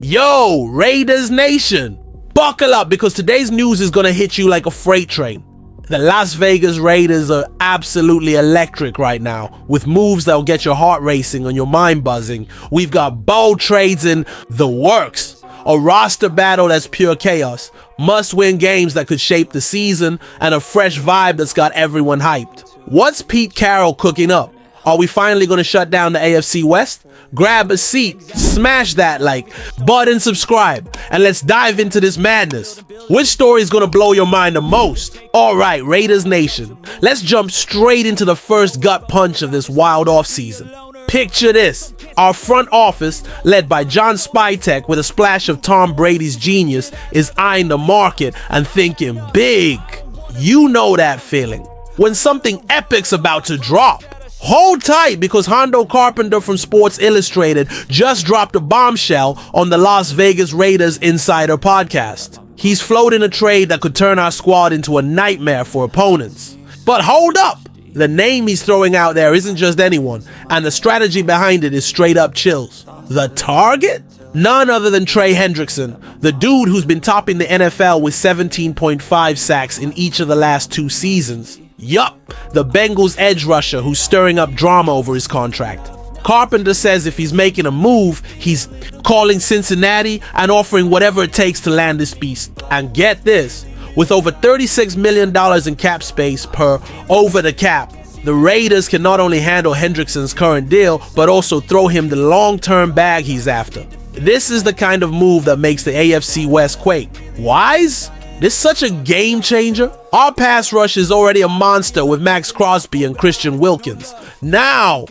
Yo, Raiders Nation, buckle up because today's news is gonna hit you like a freight train. The Las Vegas Raiders are absolutely electric right now, with moves that'll get your heart racing and your mind buzzing. We've got bold trades in the works, a roster battle that's pure chaos, must-win games that could shape the season, and a fresh vibe that's got everyone hyped. What's Pete Carroll cooking up? Are we finally going to shut down the AFC West? Grab a seat, smash that like button, subscribe, and let's dive into this madness. Which story is going to blow your mind the most? Alright, Raiders Nation, let's jump straight into the first gut punch of this wild offseason. Picture this, our front office, led by John Spytek with a splash of Tom Brady's genius, is eyeing the market and thinking big. You know that feeling, when something epic's about to drop. Hold tight because Hondo Carpenter from Sports Illustrated just dropped a bombshell on the Las Vegas Raiders Insider podcast. He's floating a trade that could turn our squad into a nightmare for opponents. But hold up! The name he's throwing out there isn't just anyone, and the strategy behind it is straight up chills. The target? None other than Trey Hendrickson, the dude who's been topping the NFL with 17.5 sacks in each of the last 2 seasons. Yup, the Bengals edge rusher who's stirring up drama over his contract. Carpenter says if he's making a move, he's calling Cincinnati and offering whatever it takes to land this beast. And get this, with over $36 million in cap space per over the cap, the Raiders can not only handle Hendrickson's current deal, but also throw him the long-term bag he's after. This is the kind of move that makes the AFC West quake. Wise? This is such a game changer. Our pass rush is already a monster with Max Crosby and Christian Wilkins. Now,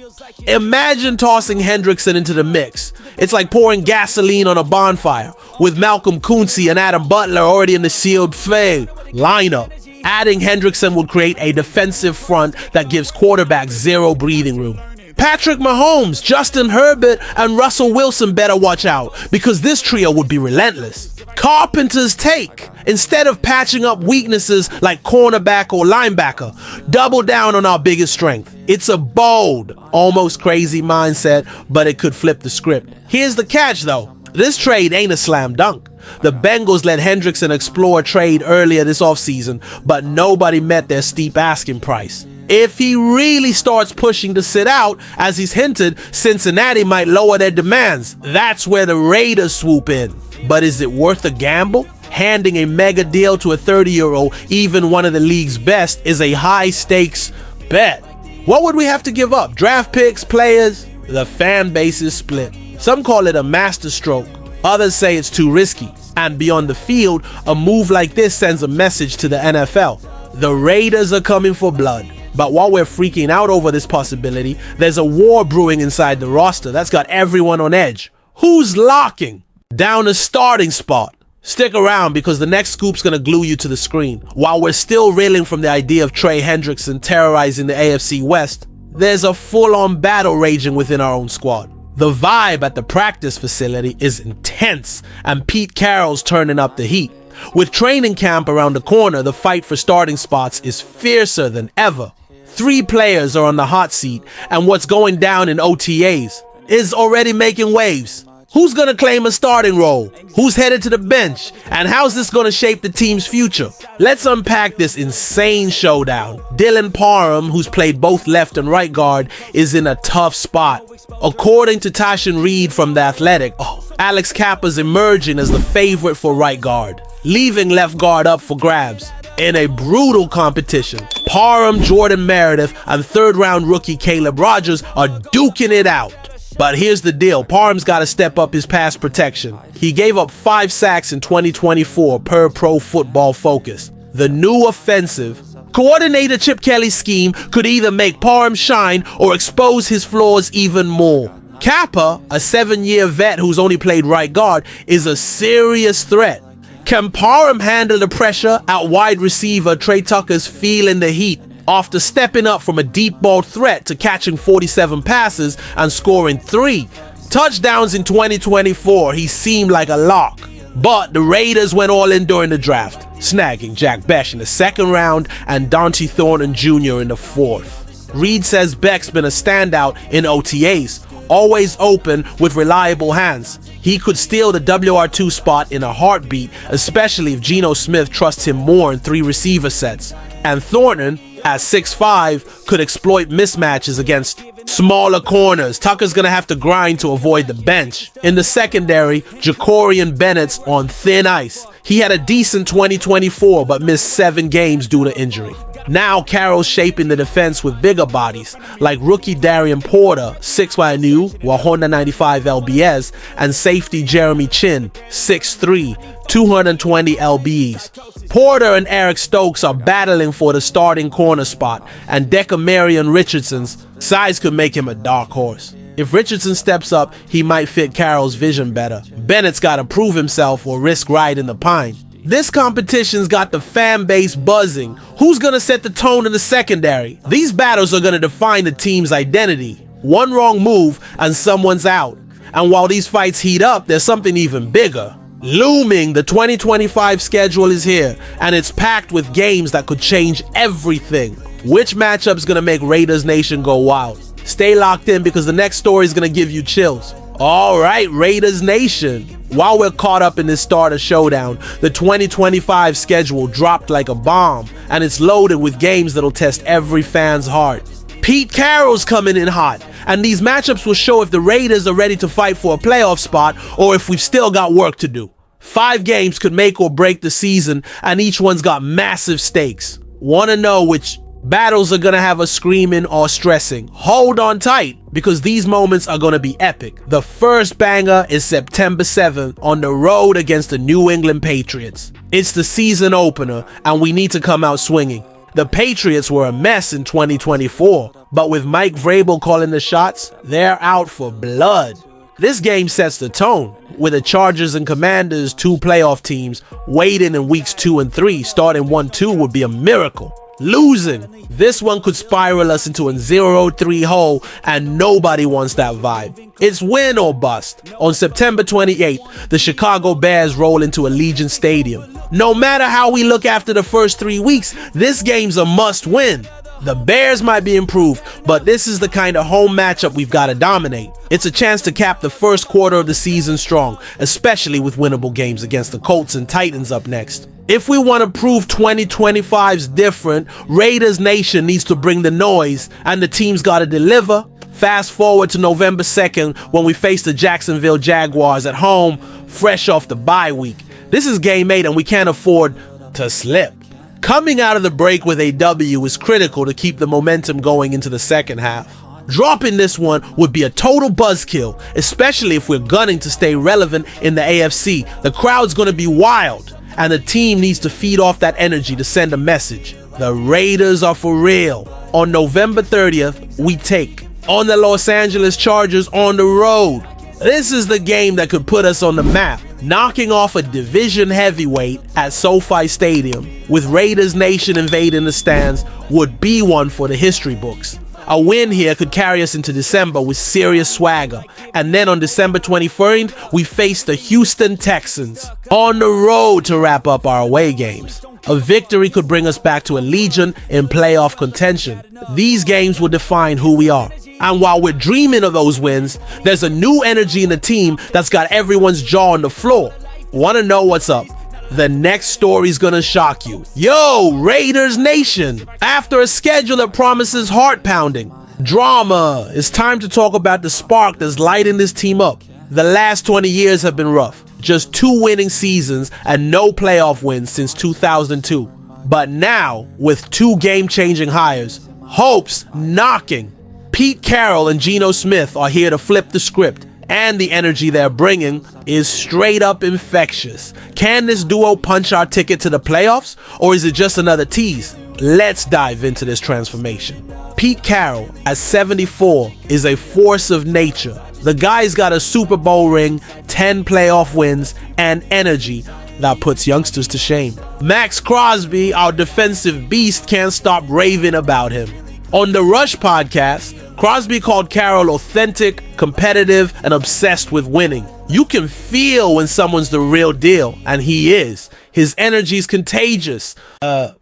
imagine tossing Hendrickson into the mix. It's like pouring gasoline on a bonfire, with Malcolm Kuntz and Adam Butler already in the sealed fade lineup. Adding Hendrickson would create a defensive front that gives quarterbacks zero breathing room. Patrick Mahomes, Justin Herbert, and Russell Wilson better watch out because this trio would be relentless. Carpenter's take, instead of patching up weaknesses like cornerback or linebacker, double down on our biggest strength. It's a bold, almost crazy mindset, but it could flip the script. Here's the catch though, this trade ain't a slam dunk. The Bengals let Hendrickson explore a trade earlier this offseason, but nobody met their steep asking price. If he really starts pushing to sit out, as he's hinted, Cincinnati might lower their demands. That's where the Raiders swoop in. But is it worth a gamble? Handing a mega deal to a 30-year-old, even one of the league's best, is a high-stakes bet. What would we have to give up? Draft picks, players? The fan base is split. Some call it a masterstroke. Others say it's too risky. And beyond the field, a move like this sends a message to the NFL. The Raiders are coming for blood. But while we're freaking out over this possibility, there's a war brewing inside the roster that's got everyone on edge. Who's locking down a starting spot? Stick around because the next scoop's gonna glue you to the screen. While we're still reeling from the idea of Trey Hendrickson terrorizing the AFC West, there's a full-on battle raging within our own squad. The vibe at the practice facility is intense, and Pete Carroll's turning up the heat. With training camp around the corner, the fight for starting spots is fiercer than ever. 3 players are on the hot seat, and what's going down in OTAs is already making waves. Who's gonna claim a starting role? Who's headed to the bench? And how's this gonna shape the team's future? Let's unpack this insane showdown. Dylan Parham, who's played both left and right guard, is in a tough spot. According to Tashin Reed from The Athletic, Alex Kappa's emerging as the favorite for right guard, leaving left guard up for grabs. In a brutal competition, Parham, Jordan Meredith, and third-round rookie Caleb Rogers are duking it out. But here's the deal, Parham's got to step up his pass protection. He gave up 5 sacks in 2024 per Pro Football Focus. The new offensive coordinator Chip Kelly's scheme could either make Parham shine or expose his flaws even more. Kappa, a 7-year vet who's only played right guard, is a serious threat. Can Parham handle the pressure at wide receiver? Trey Tucker's feeling the heat after stepping up from a deep ball threat to catching 47 passes and scoring 3 touchdowns in 2024. He seemed like a lock. But the Raiders went all in during the draft, snagging Jack Besh in the 2nd round and Dante Thornton Jr. in the 4th. Reed says Beck's been a standout in OTAs, always open with reliable hands. He could steal the WR2 spot in a heartbeat, especially if Geno Smith trusts him more in 3 receiver sets. And Thornton, at 6'5", could exploit mismatches against smaller corners. Tucker's gonna have to grind to avoid the bench. In the secondary, Jacorian Bennett's on thin ice. He had a decent 2024 but missed 7 games due to injury. Now Carroll's shaping the defense with bigger bodies, like rookie Darian Porter, 6'5" new, 195 lbs, and safety Jeremy Chin, 6'3", 220 lbs. Porter and Eric Stokes are battling for the starting corner spot, and Decamarion Richardson's size could make him a dark horse. If Richardson steps up, he might fit Carroll's vision better. Bennett's gotta prove himself or risk riding the pine. This competition's got the fan base buzzing. Who's gonna set the tone in the secondary? These battles are gonna define the team's identity. One wrong move and someone's out. And while these fights heat up, there's something even bigger. Looming, the 2025 schedule is here, and it's packed with games that could change everything. Which matchup's gonna make Raiders Nation go wild? Stay locked in because the next story is gonna give you chills. Alright, Raiders Nation. While we're caught up in this starter showdown, the 2025 schedule dropped like a bomb, and it's loaded with games that'll test every fan's heart. Pete Carroll's coming in hot, and these matchups will show if the Raiders are ready to fight for a playoff spot or if we've still got work to do. 5 games could make or break the season, and each one's got massive stakes. Wanna know which battles are gonna have us screaming or stressing? Hold on tight, because these moments are gonna be epic. The first banger is September 7th on the road against the New England Patriots. It's the season opener, and we need to come out swinging. The Patriots were a mess in 2024, but with Mike Vrabel calling the shots, they're out for blood. This game sets the tone, with the Chargers and Commanders, 2 playoff teams, waiting in weeks 2 and 3. Starting 1-2 would be a miracle. Losing this one could spiral us into a 0-3 hole, and nobody wants that vibe. It's win or bust. On September 28th, the Chicago Bears roll into Allegiant Stadium. No matter how we look after the first 3 weeks, this game's a must win. The Bears might be improved, but this is the kind of home matchup we've got to dominate. It's a chance to cap the first quarter of the season strong, especially with winnable games against the Colts and Titans up next. If we want to prove 2025's different, Raiders Nation needs to bring the noise, and the team's got to deliver. Fast forward to November 2nd when we face the Jacksonville Jaguars at home, fresh off the bye week. This is game 8, and we can't afford to slip. Coming out of the break with a W is critical to keep the momentum going into the second half. Dropping this one would be a total buzzkill, especially if we're gunning to stay relevant in the AFC. The crowd's gonna be wild, and the team needs to feed off that energy to send a message. The Raiders are for real. On November 30th, we take on the Los Angeles Chargers on the road. This is the game that could put us on the map. Knocking off a division heavyweight at SoFi Stadium with Raiders Nation invading the stands would be one for the history books. A win here could carry us into December with serious swagger. And then on December 23rd, we face the Houston Texans on the road to wrap up our away games. A victory could bring us back to Allegiant in playoff contention. These games will define who we are. And while we're dreaming of those wins, there's a new energy in the team that's got everyone's jaw on the floor. Wanna know what's up? The next story's gonna shock you. Yo, Raiders Nation! After a schedule that promises heart-pounding drama, it's time to talk about the spark that's lighting this team up. The last 20 years have been rough. Just 2 winning seasons and no playoff wins since 2002. But now, with 2 game-changing hires, hope's knocking. Pete Carroll and Geno Smith are here to flip the script, and the energy they're bringing is straight up infectious. Can this duo punch our ticket to the playoffs, or is it just another tease? Let's dive into this transformation. Pete Carroll, at 74, is a force of nature. The guy's got a Super Bowl ring, 10 playoff wins, and energy that puts youngsters to shame. Max Crosby, our defensive beast, can't stop raving about him. On the Rush podcast, Crosby called Carroll authentic, competitive, and obsessed with winning. You can feel when someone's the real deal, and he is. His energy's contagious,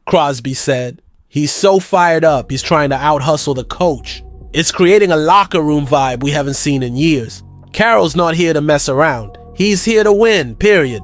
Crosby said. He's so fired up, he's trying to out-hustle the coach. It's creating a locker room vibe we haven't seen in years. Carroll's not here to mess around. He's here to win, period.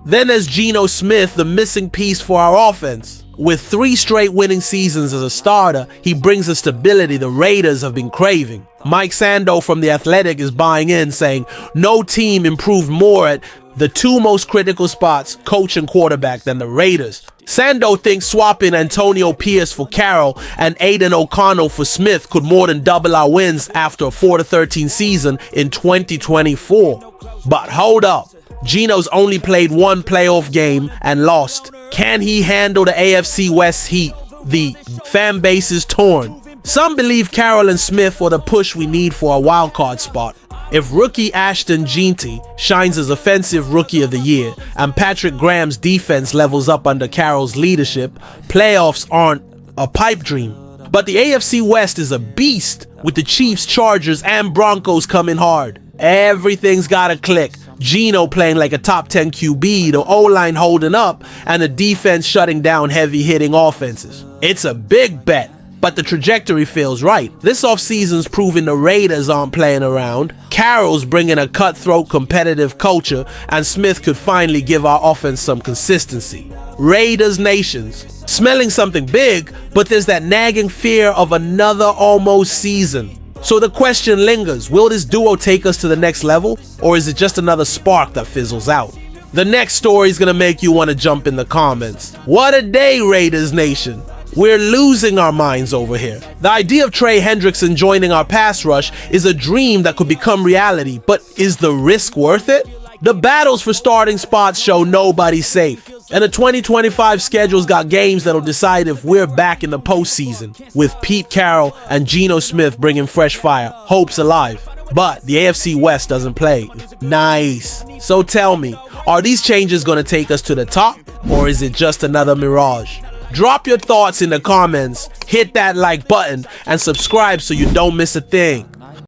Then there's Geno Smith, the missing piece for our offense. With 3 straight winning seasons as a starter, he brings the stability the Raiders have been craving. Mike Sando from The Athletic is buying in, saying no team improved more at the 2 most critical spots, coach and quarterback, than the Raiders. Sando thinks swapping Antonio Pierce for Carroll and Aiden O'Connell for Smith could more than double our wins after a 4-13 season in 2024. But hold up. Geno's only played 1 playoff game and lost. Can he handle the AFC West heat? The fan base is torn. Some believe Carroll and Smith are the push we need for a wildcard spot. If rookie Ashton Jeanty shines as Offensive Rookie of the Year and Patrick Graham's defense levels up under Carroll's leadership, playoffs aren't a pipe dream. But the AFC West is a beast, with the Chiefs, Chargers, and Broncos coming hard. Everything's gotta click. Geno playing like a top 10 QB, the O-line holding up, and the defense shutting down heavy-hitting offenses. It's a big bet, but the trajectory feels right. This offseason's proving the Raiders aren't playing around. Carroll's bringing a cutthroat competitive culture, and Smith could finally give our offense some consistency. Raiders Nations, smelling something big, but there's that nagging fear of another almost season. So the question lingers, will this duo take us to the next level, or is it just another spark that fizzles out? The next story is going to make you want to jump in the comments. What a day, Raiders Nation. We're losing our minds over here. The idea of Trey Hendrickson joining our pass rush is a dream that could become reality, but is the risk worth it? The battles for starting spots show nobody's safe, and the 2025 schedule's got games that'll decide if we're back in the postseason, with Pete Carroll and Geno Smith bringing fresh fire, hopes alive. But the AFC West doesn't play nice. So tell me, are these changes going to take us to the top, or is it just another mirage? Drop your thoughts in the comments, hit that like button, and subscribe so you don't miss a thing.